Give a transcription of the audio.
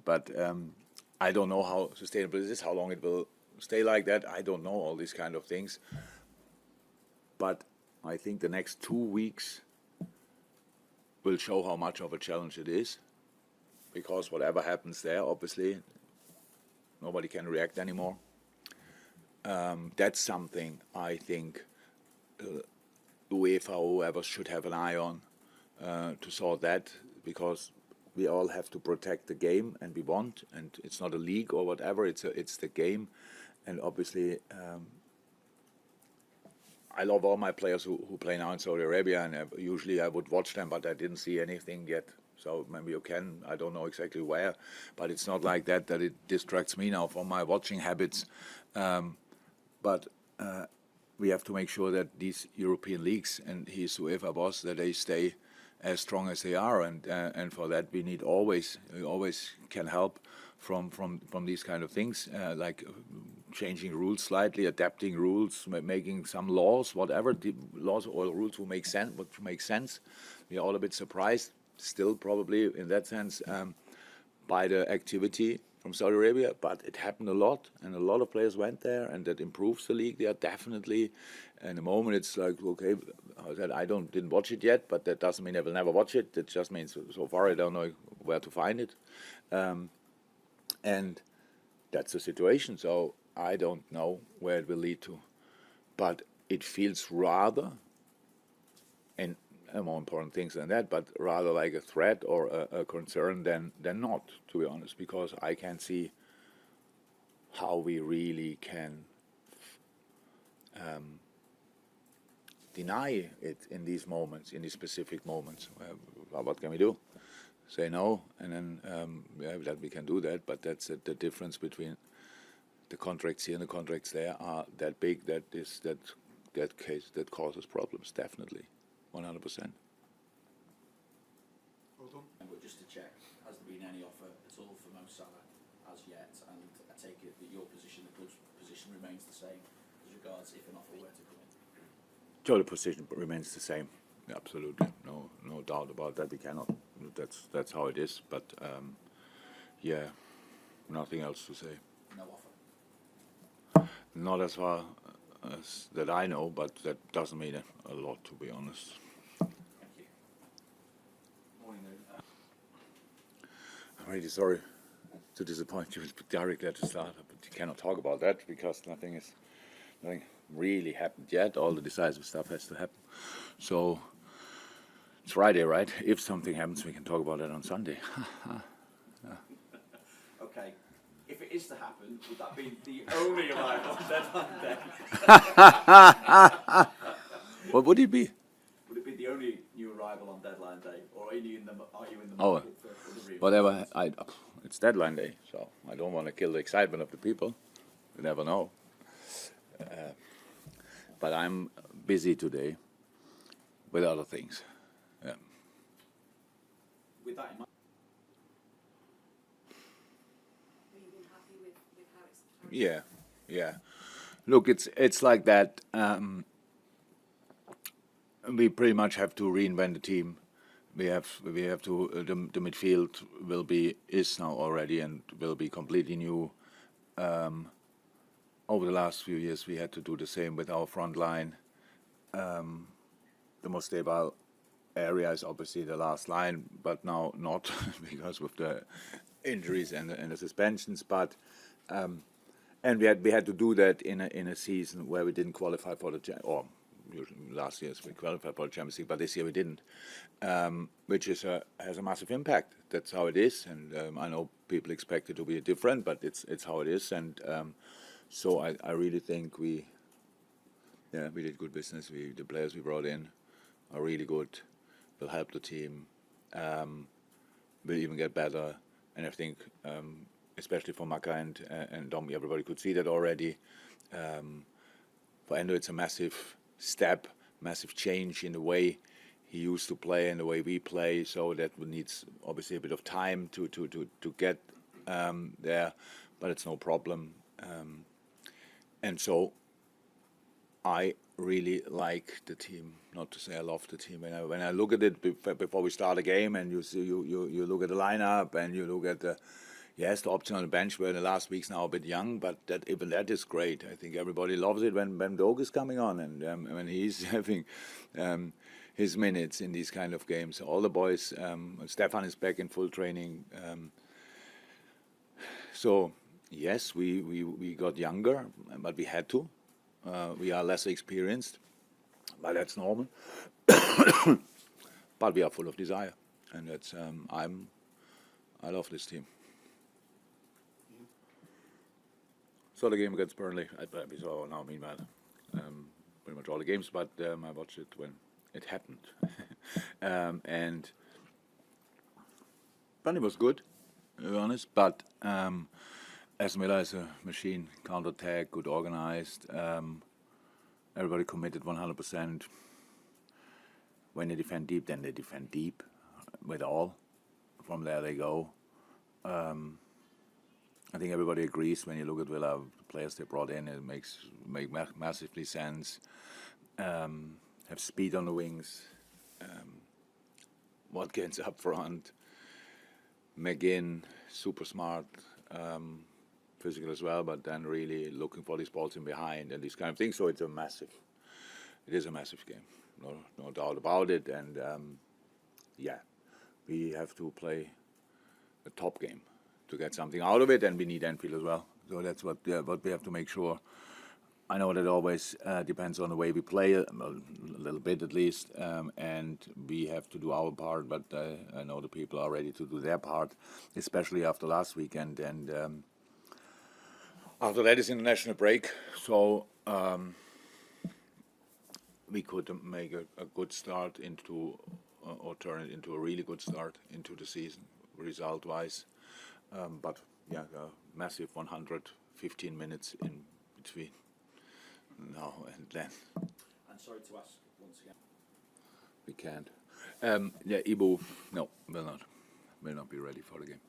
but I don't know how sustainable it is, how long it will stay like that. I don't know all these kind of things. But I think the next 2 weeks will show how much of a challenge it is, because whatever happens there, obviously, nobody can react anymore. That's something I think UEFA or whoever should have an eye on to sort that, because we all have to protect the game, and we want, and it's not a league or whatever, it's the game, and obviously I love all my players who play now in Saudi Arabia, and usually I would watch them, but I didn't see anything yet. So maybe you can, I don't know exactly where, but it's not like that it distracts me now from my watching habits. But we have to make sure that these European leagues, and he's whoever boss, that they stay as strong as they are, and for that we always can help from these kind of things, like changing rules slightly, adapting rules, making some laws, whatever the laws or rules will make sense. We are all a bit surprised, still probably in that sense, by the activity from Saudi Arabia, but it happened a lot, and a lot of players went there, and that improves the league there definitely. And the moment it's like, okay, I didn't watch it yet, but that doesn't mean I will never watch it. That just means so far I don't know where to find it, and that's the situation. So I don't know where it will lead to, but it feels rather, and more important things than that, but rather like a threat or a concern than not, to be honest, because I can't see how we really can deny it in these moments, in these specific moments. What can we do? Say no, and then that we can do that, but that's the difference between the contracts here and the contracts there are that big that causes problems, definitely, 100%. But just to check, has there been any offer at all for Mo Salah as yet? And I take it that your position, the club's position, remains the same as regards if an offer were to come in? So the position remains the same, absolutely, no doubt about that. We cannot. That's how it is. But yeah, nothing else to say. No offer. Not as far as that I know, but that doesn't mean a lot, to be honest. Thank you. Morning, Lou. I'm really sorry to disappoint you directly at the start, but you cannot talk about that because nothing really happened yet. All the decisive stuff has to happen. So it's Friday, right? If something happens, we can talk about it on Sunday. Okay. If it is to happen, would that be the only arrival on deadline day? What would it be? Would it be the only new arrival on deadline day, or are you in the Oh, market for the real? whatever. It's deadline day, so I don't want to kill the excitement of the people. You never know. But I'm busy today with other things. Yeah. With that in mind. Have you been happy with how it's Yeah. Look, it's like that. We pretty much have to reinvent the team. We have to. The midfield is now already and will be completely new. Over the last few years, we had to do the same with our front line. The most stable area is obviously the last line, but now not because with the injuries and the suspensions. But and we had to do that in a season where we didn't qualify for the last year we qualified for the Champions League, but this year we didn't, which has a massive impact. That's how it is, and I know people expect it to be different, but it's how it is, and so I really think we did good business. The players we brought in are really good. Will help the team. Will even get better, and I think especially for Maka and Domi, everybody could see that already. For Endo, it's a massive step, massive change in the way he used to play and the way we play. So that needs obviously a bit of time to get there, but it's no problem. And so I really like the team. Not to say I love the team. When I look at it before we start a game, and you look at the lineup and you look at the Yes, the option on the bench were in the last weeks now a bit young, but even that is great. I think everybody loves it when Doak is coming on and when he's having his minutes in these kind of games. All the boys, Stefan is back in full training. So yes, we got younger, but we had to. We are less experienced, but that's normal. But we are full of desire, and that's I love this team. Saw the game against Burnley. We saw now, meanwhile, pretty much all the games, but I watched it when it happened. And Burnley was good, to be honest, but Aston Villa is a machine, counter-attack, good organized. Everybody committed 100%. When they defend deep, then they defend deep with all. From there they go. I think everybody agrees when you look at Villa, the players they brought in, it make massively sense. Have speed on the wings. Watkins up front. McGinn, super smart, physical as well, but then really looking for these balls in behind and these kind of things. So it is a massive game, no doubt about it. And we have to play a top game to get something out of it, and we need Anfield as well. So that's what we have to make sure. I know that it always depends on the way we play, a little bit at least, and we have to do our part, but I know the people are ready to do their part, especially after last weekend. And after that is international break, so we could make a good start into, or turn it into a really good start into the season, result-wise. But yeah, a massive 115 minutes in between now and then. And sorry to ask once again. We can't. Ibu, no, will not be ready for the game.